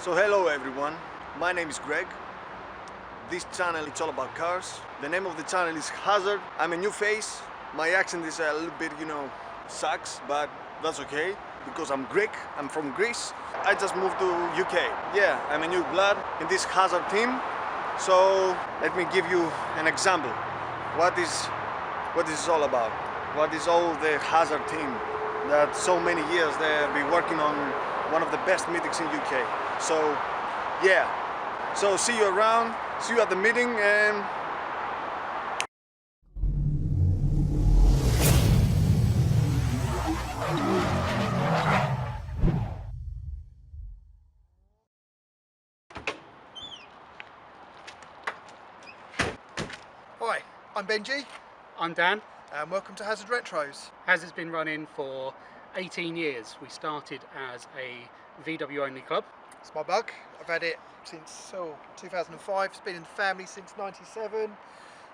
So hello everyone, my name is Greg. This channel is all about cars. The name of the channel is Hazzard. I'm a new face. My accent is a little bit, sucks, but that's okay because I'm Greek, I'm from Greece. I just moved to UK. Yeah, I'm a new blood in this Hazzard team. So let me give you an example. What is all about? What is all the Hazzard team that so many years they've been working on one of the best meetings in UK. So yeah, so see you around, see you at the meeting, and Hi, I'm Benji I'm Dan. and welcome to Hazzard Retros. Hazzard's been running for 18 years. We started as a VW only club. It's my bug. I've had it since 2005. It's been in the family since '97,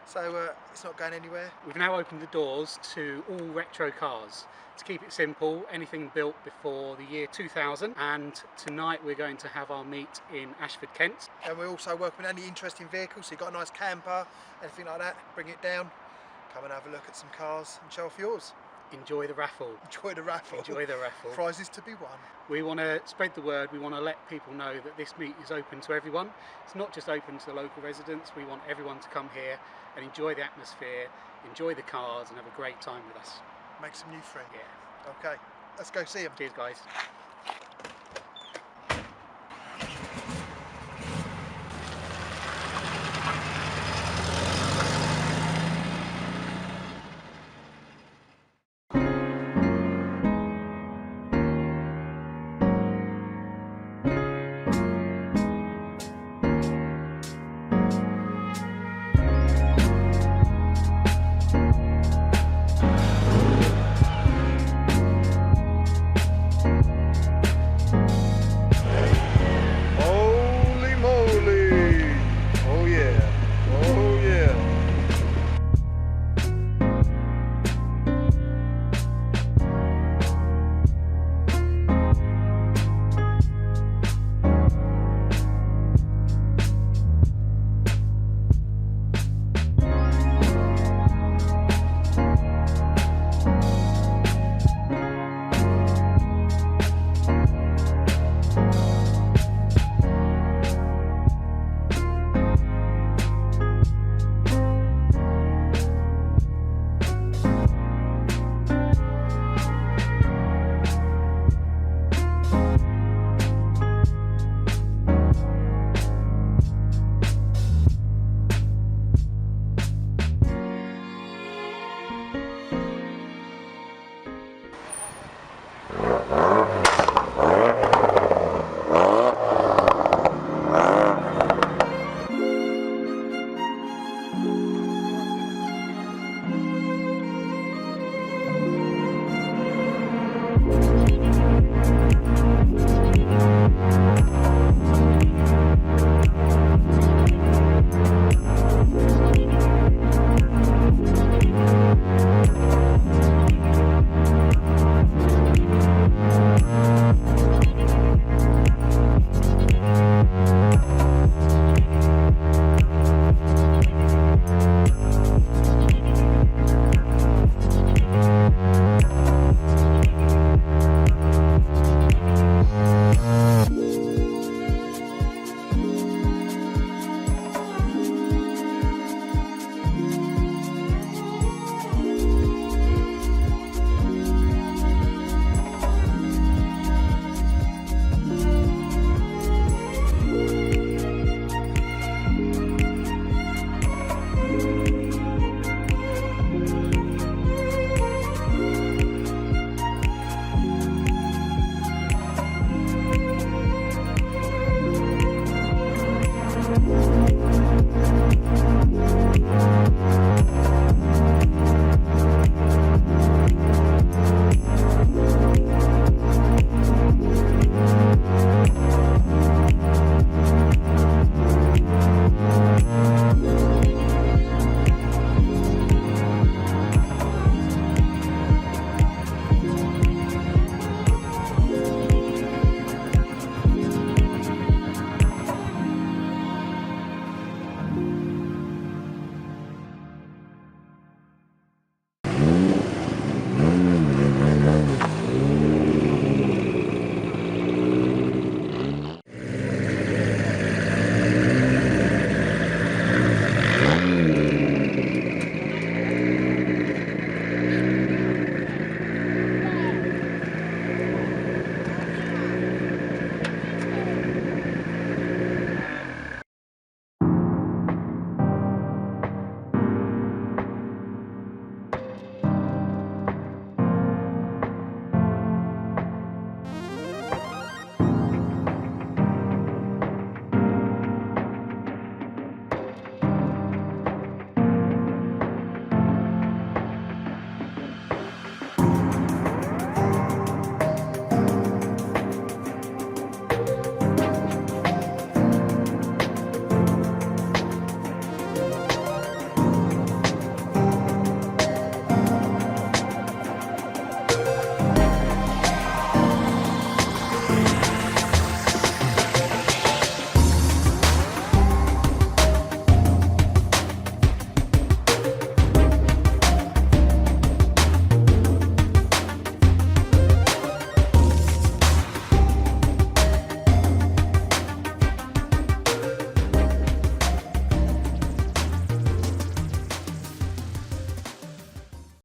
so it's not going anywhere. We've now opened the doors to all retro cars. To keep it simple, anything built before the year 2000, and tonight we're going to have our meet in Ashford, Kent. And we also work with any interesting vehicles, so you've got a nice camper, anything like that, bring it down, come and have a look at some cars and show off yours. Enjoy the raffle. Enjoy the raffle. Enjoy the raffle. Prizes to be won. We want to spread the word. We want to let people know that this meet is open to everyone. It's not just open to the local residents. We want everyone to come here and enjoy the atmosphere, enjoy the cars and have a great time with us. Make some new friends. Yeah. Okay, let's go see them. Cheers guys.